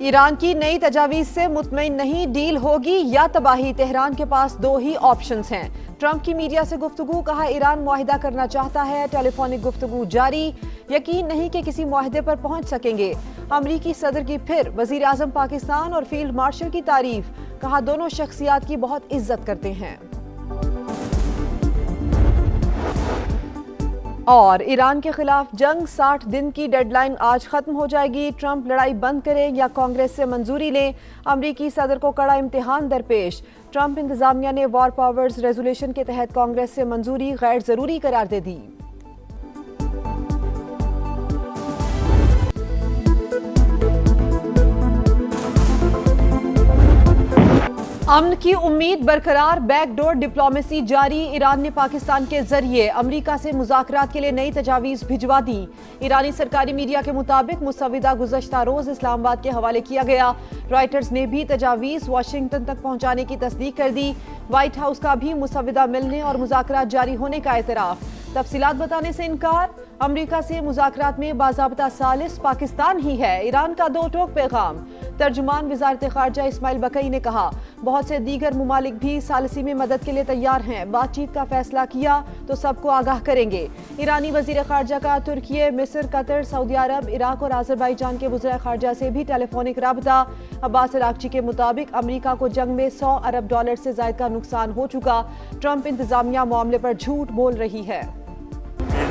ایران کی نئی تجاویز سے مطمئن نہیں، ڈیل ہوگی یا تباہی، تہران کے پاس دو ہی آپشنز ہیں۔ ٹرمپ کی میڈیا سے گفتگو، کہا ایران معاہدہ کرنا چاہتا ہے، ٹیلی فونک گفتگو جاری، یقین نہیں کہ کسی معاہدے پر پہنچ سکیں گے۔ امریکی صدر کی پھر وزیر اعظم پاکستان اور فیلڈ مارشل کی تعریف، کہا دونوں شخصیات کی بہت عزت کرتے ہیں۔ اور ایران کے خلاف جنگ 60 دن کی ڈیڈ لائن آج ختم ہو جائے گی، ٹرمپ لڑائی بند کریں یا کانگریس سے منظوری لیں، امریکی صدر کو کڑا امتحان درپیش۔ ٹرمپ انتظامیہ نے وار پاورز ریزولوشن کے تحت کانگریس سے منظوری غیر ضروری قرار دے دی۔ امن کی امید برقرار، بیک ڈور ڈپلومیسی جاری، ایران نے پاکستان کے ذریعے امریکہ سے مذاکرات کے لیے نئی تجاویز بھجوا دی۔ ایرانی سرکاری میڈیا کے مطابق مسودہ گزشتہ روز اسلام آباد کے حوالے کیا گیا۔ رائٹرز نے بھی تجاویز واشنگٹن تک پہنچانے کی تصدیق کر دی۔ وائٹ ہاؤس کا بھی مسودہ ملنے اور مذاکرات جاری ہونے کا اعتراف، تفصیلات بتانے سے انکار۔ امریکہ سے مذاکرات میں باضابطہ ثالث پاکستان ہی ہے، ایران کا دو ٹوک پیغام۔ ترجمان وزارت خارجہ اسماعیل بقئی نے کہا بہت سے دیگر ممالک بھی ثالثی میں مدد کے لیے تیار ہیں، بات چیت کا فیصلہ کیا تو سب کو آگاہ کریں گے۔ ایرانی وزیر خارجہ کا ترکیے، مصر، قطر، سعودی عرب، عراق اور آذربائیجان کے وزراء خارجہ سے بھی ٹیلی فونک رابطہ۔ عباس عراقچی کے مطابق امریکہ کو جنگ میں $100 ارب سے زائد کا نقصان ہو چکا، ٹرمپ انتظامیہ معاملے پر جھوٹ بول رہی ہے۔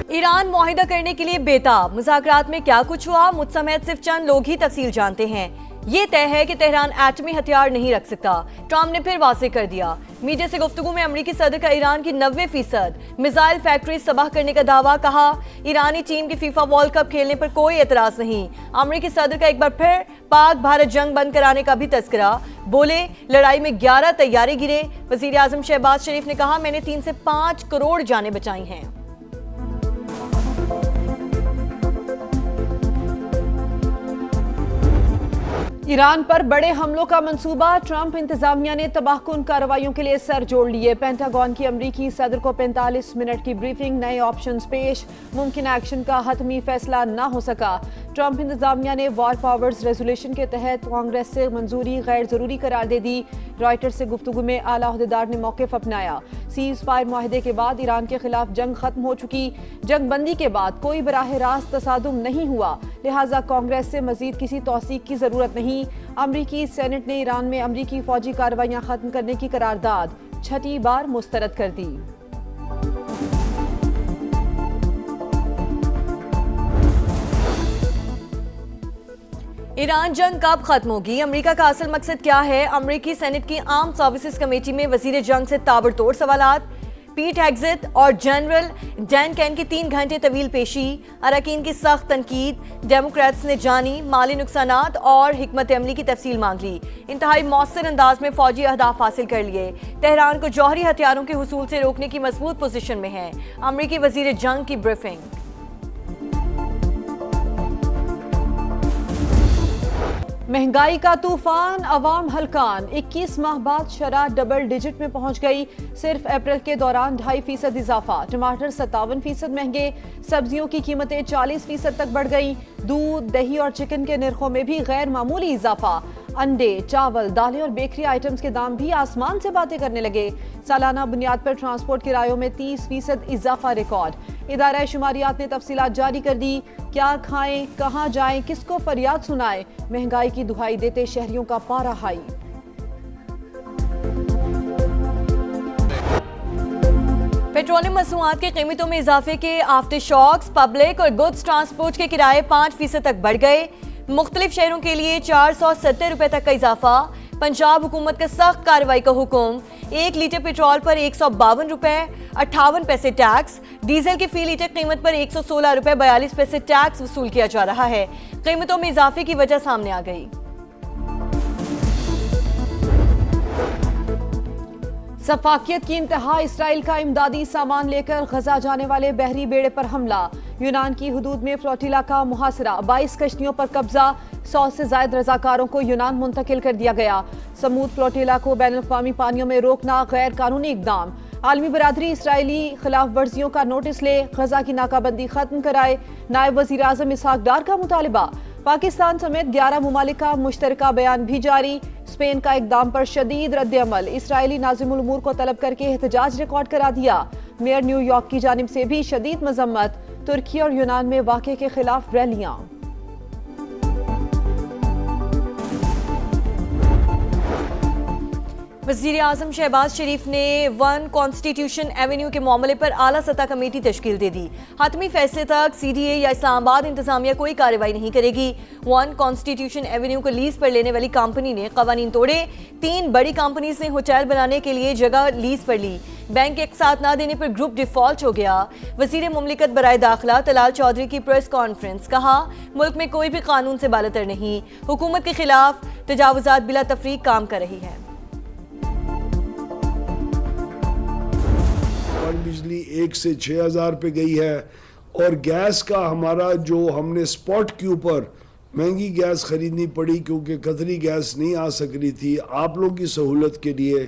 ایران معاہدہ کرنے کے لیے بےتاب، مذاکرات میں کیا کچھ ہوا مجھ سمیت صرف چند لوگ ہی تفصیل جانتے ہیں۔ یہ طے ہے کہ تہران ایٹمی ہتھیار نہیں رکھ سکتا، ٹرمپ نے پھر واضح کر دیا۔ میڈیا سے گفتگو میں امریکی صدر کا ایران کی 90% میزائل فیکٹریز تباہ کرنے کا دعویٰ، کہا ایرانی ٹیم کی فیفا ورلڈ کپ کھیلنے پر کوئی اعتراض نہیں۔ امریکی صدر کا ایک بار پھر پاک بھارت جنگ بند کرانے کا بھی تذکرہ، بولے لڑائی میں 11 طیارے گرے۔ وزیر اعظم شہباز شریف نے کہا میں نے 3 سے 5 کروڑ جانیں بچائی ہیں۔ ایران پر بڑے حملوں کا منصوبہ، ٹرمپ انتظامیہ نے تباہ کن کارروائیوں کے لیے سر جوڑ لیے۔ پینٹاگون کی امریکی صدر کو 45 منٹ کی بریفنگ، نئے آپشنز پیش، ممکنہ ایکشن کا حتمی فیصلہ نہ ہو سکا۔ ٹرمپ انتظامیہ نے وار پاورز ریزولوشن کے تحت کانگریس سے منظوری غیر ضروری قرار دے دی۔ رائٹر سے گفتگو میں اعلیٰ عہدیدار نے موقف اپنایا۔ سیز فائر معاہدے کے بعد ایران کے خلاف جنگ ختم ہو چکی، جنگ بندی کے بعد کوئی براہ راست تصادم نہیں ہوا، لہٰذا کانگریس سے مزید کسی توثیق کی ضرورت نہیں۔ امریکی سینٹ نے ایران میں امریکی فوجی کارروائیاں ختم کرنے کی قرارداد 6 بار مسترد کر دی۔ ایران جنگ کب ختم ہوگی؟ امریکہ کا اصل مقصد کیا ہے؟ امریکی سینٹ کی آرم سروسز کمیٹی میں وزیر جنگ سے تابڑتوڑ سوالات، پیٹ ہیگزٹ اور جنرل ڈین کین کی 3 گھنٹے طویل پیشی، اراکین کی سخت تنقید، ڈیموکریٹس نے جانی مالی نقصانات اور حکمت عملی کی تفصیل مانگ لی، انتہائی مؤثر انداز میں فوجی اہداف حاصل کر لیے، تہران کو جوہری ہتھیاروں کے حصول سے روکنے کی مضبوط پوزیشن میں ہے، امریکی وزیر جنگ کی بریفنگ۔ مہنگائی کا طوفان، عوام ہلکان، 21 ماہ بعد شرح ڈبل ڈیجٹ میں پہنچ گئی، صرف اپریل کے دوران 2.5% اضافہ، ٹماٹر 57% مہنگے، سبزیوں کی قیمتیں 40% تک بڑھ گئیں، دودھ، دہی اور چکن کے نرخوں میں بھی غیر معمولی اضافہ، انڈے، چاول، دالیں اور بیکری آئٹمز کے دام بھی آسمان سے باتیں کرنے لگے، سالانہ بنیاد پر ٹرانسپورٹ کرایوں میں 30% اضافہ ریکارڈ۔ ادارہ شماریات نے تفصیلات جاری کر دی، کیا کھائیں، کہاں جائیں، کس کو فریاد سنائیں، مہنگائی کی دہائی دیتے شہریوں کا پارہ ہائی۔ پیٹرولیم مصنوعات کی قیمتوں میں اضافے کے آفٹر شاکس، پبلک اور گڈز ٹرانسپورٹ کے کرائے 5% تک بڑھ گئے، مختلف شہروں کے لیے 470 روپے تک کا اضافہ، پنجاب حکومت کا سخت کارروائی کا حکم، 1 لیٹر پیٹرول پر 152 روپے 58 پیسے ٹیکس، ڈیزل کی فی لیٹر قیمت پر 116 روپے 42 پیسے ٹیکس وصول کیا جا رہا ہے، قیمتوں میں اضافے کی وجہ سامنے آ گئی۔ سفاکیت کی انتہا، اسرائیل کا امدادی سامان لے کر غزہ جانے والے بحری بیڑے پر حملہ، یونان کی حدود میں فلوٹیلا کا محاصرہ، 22 کشتیوں پر قبضہ، 100 سے زائد رضاکاروں کو یونان منتقل کر دیا گیا، سمود فلوٹیلا کو بین الاقوامی پانیوں میں روکنا غیر قانونی اقدام، عالمی برادری اسرائیلی خلاف ورزیوں کا نوٹس لے، غزہ کی ناکہ بندی ختم کرائے، نائب وزیر اعظم اسحاق ڈار کا مطالبہ، पाकिस्तान समेत 11 मुमालिक का मुश्तरका बयान भी जारी। स्पेन का इकदाम पर शदीद रद्द-ए-अमल, इसराइली नाज़िमुल उमूर को तलब करके एहतजाज रिकॉर्ड करा दिया। मेयर न्यूयॉर्क की जानिब से भी शदीद मजम्मत। तुर्की और यूनान में वाक़े के खिलाफ रैलियां। वज़ीर आज़म शहबाज शरीफ ने 1 कॉन्स्टिट्यूशन एवेन्यू के मामले पर आला सतह कमेटी तश्कील दे दी। हतमी फैसले तक CDA या इस्लामाबाद इंतजामिया कोई कार्रवाई नहीं करेगी। 1 कॉन्स्टिट्यूशन एवेन्यू को लीज पर लेने वाली कंपनी ने कवानीन तोड़े। 3 बड़ी कंपनीज ने होटल बनाने के लिए जगह लीज पर ली। बैंक एक साथ ना देने पर ग्रुप डिफॉल्ट हो गया। वज़ीर मुमलिकत बराए दाखिला तलाल चौधरी की प्रेस कॉन्फ्रेंस, कहा मुल्क में कोई भी कानून से बालतर नहीं, हुकूमत के खिलाफ तजावुजात बिला तफरीक काम कर रही है। बिजली 1 से 6,000 पे गई है और गैस का हमारा जो हमने स्पॉट के ऊपर महंगी गैस खरीदनी पड़ी क्योंकि कतरी गैस नहीं आ सक रही थी आप लोगों की सहूलत के लिए,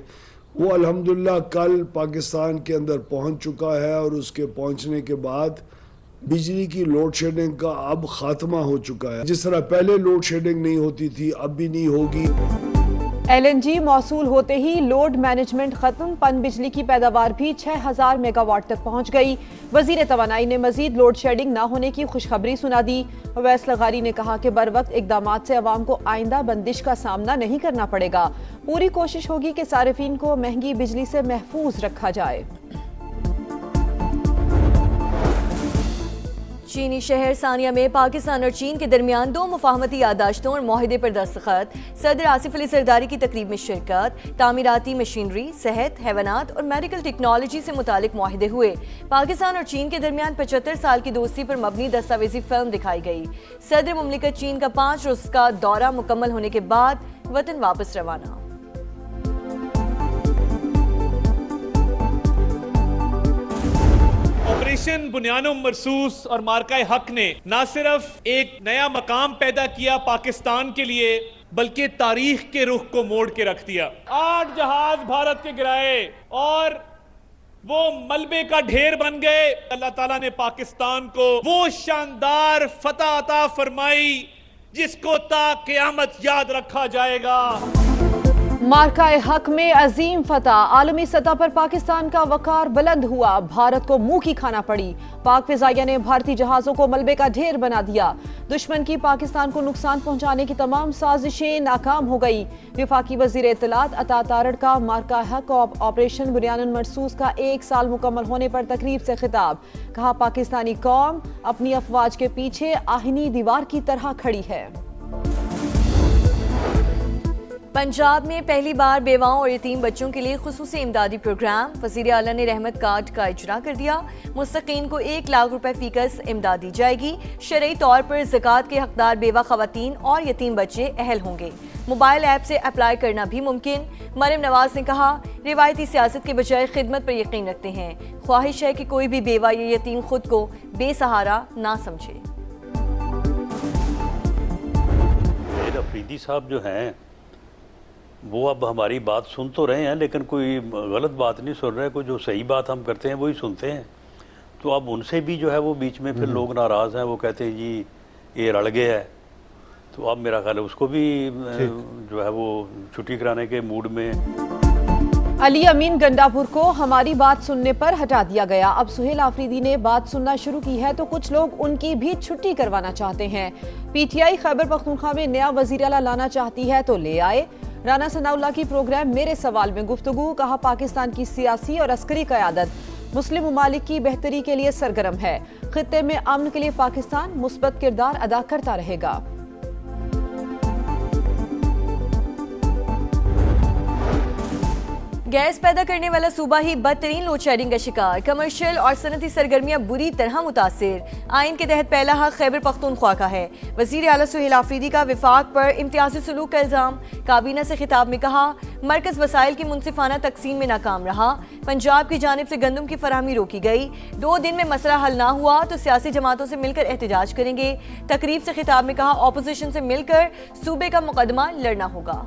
वो अल्हम्दुलिल्लाह कल पाकिस्तान के अंदर पहुंच चुका है और उसके पहुंचने के बाद बिजली की लोड शेडिंग का अब खात्मा हो चुका है। जिस तरह पहले लोड शेडिंग नहीं होती थी अब भी नहीं होगी। LNG मौसूल होते ही लोड मैनेजमेंट खत्म, पन बिजली की पैदावार भी 6,000 मेगावाट तक पहुंच गई। वजीर तवानाई ने मजीद लोड शेडिंग न होने की खुशखबरी सुना दी। अवैस लगारी ने कहा कि बरवक्त इकदामात से अवाम को आइंदा बंदिश का सामना नहीं करना पड़ेगा। पूरी कोशिश होगी कि सारिफीन को महंगी बिजली से महफूज रखा जाए। चीनी शहर सानिया में पाकिस्तान और चीन के दरमियान 2 मुफाहमती याददाश्तों और मुआहदे पर दस्तखत। सदर आसिफ अली सरदारी की तकरीब में शिरकत। तामीराती मशीनरी, सेहत, हैवानात और मेडिकल टेक्नोलॉजी से मुतालिक मुआहदे हुए। पाकिस्तान और चीन के दरमियान 75 साल की दोस्ती पर मबनी दस्तावेजी फिल्म दिखाई गई। सदर मुमलिकत चीन का 5 रोज़ का दौरा मुकम्मल होने के बाद वतन वापस रवाना। ऑपरेशन बुनियानुम मरसूस और मार्का हक ने न सिर्फ एक नया मकाम पैदा किया पाकिस्तान के लिए बल्कि तारीख के रुख को मोड़ के रख दिया। 8 जहाज भारत के गिराए और वो मलबे का ढेर बन गए। अल्लाह ताला ने पाकिस्तान को वो शानदार फतह अता फरमाई जिसको ता क़यामत याद रखा जाएगा। मार्काए हक में अजीम फतह, आलमी सतह पर पाकिस्तान का वकार बुलंद हुआ। भारत को मुंह की खाना पड़ी। पाक फिजाइया ने भारतीय जहाजों को मलबे का ढेर बना दिया। दुश्मन की पाकिस्तान को नुकसान पहुंचाने की तमाम साजिशें नाकाम हो गई। वफाकी वजीर इत्तलात अता तारड़ का मार्का हक ऑपरेशन बुनियानुम मरसूस का 1 साल मुकम्मल होने पर तकरीब से खिताब, कहा पाकिस्तानी कौम अपनी अफवाज के पीछे आहिनी दीवार की तरह खड़ी है। पंजाब में पहली बार बेवाओं और यतीम बच्चों के लिए खुसूसी इमदादी प्रोग्राम। वज़ीर आला ने रहमत कार्ड का इजरा कर दिया। मुस्तकीन को 1 लाख रुपए फीकस इमदाद दी जाएगी। शरई तौर पर ज़कात के हकदार बेवा खवातीन और यतीम बच्चे अहल होंगे। मोबाइल ऐप से अप्लाई करना भी मुमकिन। मरियम नवाज ने कहा रिवायती सियासत के बजाय खिदमत पर यकीन रखते हैं। ख्वाहिश है कि कोई भी बेवा या यतीम खुद को बेसहारा ना समझे। अफरीदी साहब जो हैं वो अब हमारी बात सुन तो रहे हैं लेकिन कोई गलत बात नहीं सुन रहे, कोई जो सही बात हम करते हैं वही सुनते हैं। तो अब उनसे भी जो है वो बीच में फिर लोग नाराज़ हैं, वो कहते हैं जी ये रल गया है। तो अब मेरा ख्याल है उसको भी जो है वो छुट्टी कराने के मूड में। अली अमीन गंडापुर को हमारी बात सुनने पर हटा दिया गया। अब सुहेल आफरीदी ने बात सुनना शुरू की है तो कुछ लोग उनकी भी छुट्टी करवाना चाहते हैं। PTI खैबर पख्तूनख्वा में नया वज़ीर आला लाना चाहती है तो ले आए। राना सनाउल्लाह की प्रोग्राम मेरे सवाल में गुफ्तगू, कहा पाकिस्तान की सियासी और अस्करी क़यादत मुस्लिम ममालिक की बेहतरी के लिए सरगर्म है। खित्ते में अमन के लिए पाकिस्तान मुस्बत किरदार अदा करता रहेगा। गैस पैदा करने वाला सूबा ही बदतरीन लोड शेडिंग का शिकार। कमर्शियल और सनती सरगर्मियां बुरी तरह मुतासिर। आइन के तहत पहला हक खैबर पख्तूनख्वा का है। वज़ीर आला सुहेल आफरीदी का विफाक पर इम्तियाजी सलूक का इल्ज़ाम। काबीना से खिताब में कहा मरकज़ वसाइल की मुनसिफाना तकसीम में नाकाम रहा। पंजाब की जानिब से गंदम की फराहमी रोकी गई। 2 दिन में मसला हल ना हुआ तो सियासी जमातों से मिलकर एहतजाज करेंगे। तकरीब से खिताब में कहा अपोजिशन से मिलकर सूबे का मुकदमा लड़ना होगा।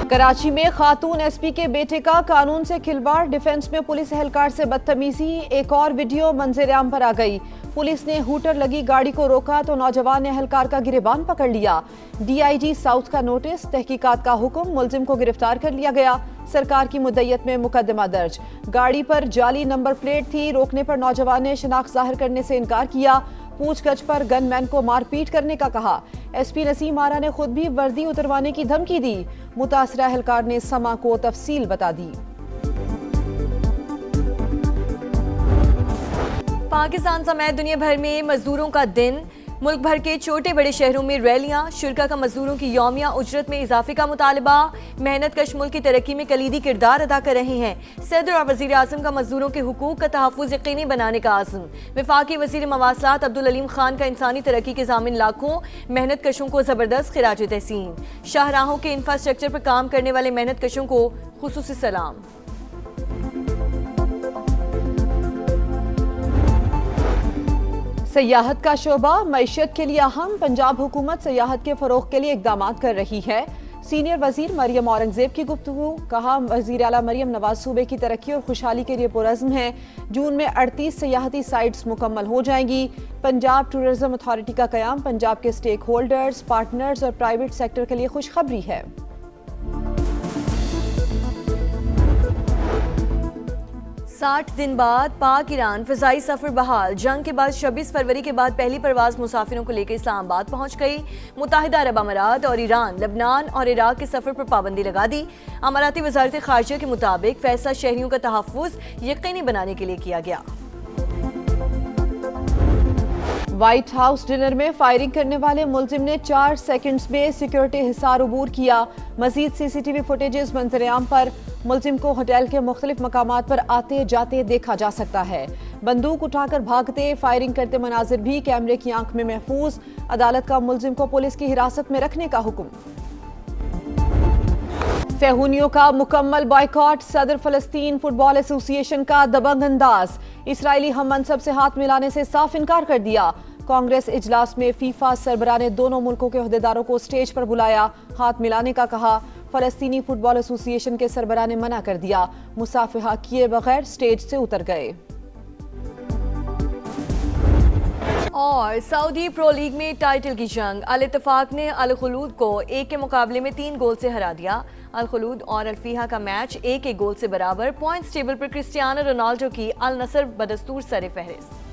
कराची में खातून एसपी के बेटे का कानून से खिलवाड़, डिफेंस में पुलिस एहलकार से बदतमीजी। एक और वीडियो मंजर-ए-आम पर आ गई। पुलिस ने हूटर लगी गाड़ी को रोका तो नौजवान ने एहलकार का गिरेबान पकड़ लिया। डीआईजी साउथ का नोटिस, तहकीकात का हुक्म, मुलजिम को गिरफ्तार कर लिया गया। सरकार की मुद्दत में मुकदमा दर्ज। गाड़ी पर जाली नंबर प्लेट थी, रोकने पर नौजवान ने शनाख्त जाहिर करने से इनकार किया। पूछगछ पर गनमैन को मारपीट करने का कहा। एसपी नसीम आरा ने खुद भी वर्दी उतरवाने की धमकी दी। मुतासरा एहलकार ने समा को तफसील बता दी। पाकिस्तान समेत दुनिया भर में मजदूरों का दिन। मुल्क भर के छोटे बड़े शहरों में रैलियां, शुरा का मजदूरों की यौमिया उजरत में इजाफे का मुतालबा। मेहनत कश मुल्क की तरक्की में कलीदी किरदार अदा कर रहे हैं। सदर और वजीर आजम का मजदूरों के हुकूक का तहफ़्फ़ुज़ यकीनी बनाने का आज़म। वफाकी वजीर मवासलात अब्दुल अलीम खान का इंसानी तरक्की के ज़ामिन लाखों मेहनत कशों को ज़बरदस्त खिराज तहसीन। शाहराहों के इंफ्रास्ट्रक्चर पर काम करने वाले मेहनत कशों को खुसूसी सलाम। सयाहत का शोबा मईशत के लिए अहम। पंजाब हुकूमत सयाहत के फरोग के लिए इकदाम कर रही है। सीनियर वजीर मरियम औरंगजेब की गुफ्तगू, कहा वजीर आला मरियम नवाज सूबे की तरक्की और खुशहाली के लिए पुरज़्म है। जून में 38 सयाहती साइट्स मुकम्मल हो जाएंगी। पंजाब टूरिज्म अथॉरिटी का क़याम पंजाब के स्टेक होल्डर्स, पार्टनर्स और प्राइवेट सेक्टर के लिए खुशखबरी है। 60 दिन बाद पाक ईरान फ़िज़ाई सफ़र बहाल। जंग के बाद 26 फरवरी के बाद पहली परवाज़ मुसाफिरों को लेकर इस्लामाबाद पहुंच गई। मुत्तहिदा अरब अमारात और ईरान, लबनान और इराक के सफ़र पर पाबंदी लगा दी। अमाराती वज़ारत ख़ारिजा के मुताबिक फैसला शहरियों का तहफ़्फ़ुज़ यकीनी बनाने के लिए किया गया। व्हाइट हाउस डिनर में फायरिंग करने वाले मुलजिम ने 4 सेकंड्स में सिक्योरिटी हिसार अबूर किया। मजीद सीसीटीवी फुटेजेस मंजर-ए-आम पर। मुलजिम को होटल के मुख्तलिफ मकामात पर आते जाते देखा जा सकता है। बंदूक उठाकर भागते, फायरिंग करते मनाजिर भी कैमरे की आंख में महफूज। अदालत का मुलजिम को पुलिस की हिरासत में रखने का हुक्म। सेहूनियों का मुकम्मल बॉयकॉट, सदर फ़लस्तीन फुटबॉल एसोसिएशन का दबंग अंदाज। इसराइली हम मनसब से हाथ मिलाने से साफ इनकार कर दिया। कांग्रेस इजलास में फीफा सरबराह ने दोनों मुल्कों के ओहदेदारों को स्टेज पर बुलाया, हाथ मिलाने का कहा। फ़लस्तीनी फुटबॉल एसोसिएशन के सरबराह ने मना कर दिया। मुसाफिहा किए बगैर स्टेज से उतर गए। और सऊदी प्रो लीग में टाइटल की जंग। अल इत्तेफाक ने अल खुलूद को 1 के मुकाबले में 3 गोल से हरा दिया। अल खुलूद और अल फीहा का मैच 1-1 गोल से बराबर। पॉइंट्स टेबल पर क्रिस्टियानो रोनाल्डो की अल नसर बदस्तूर सर फहरिस्त।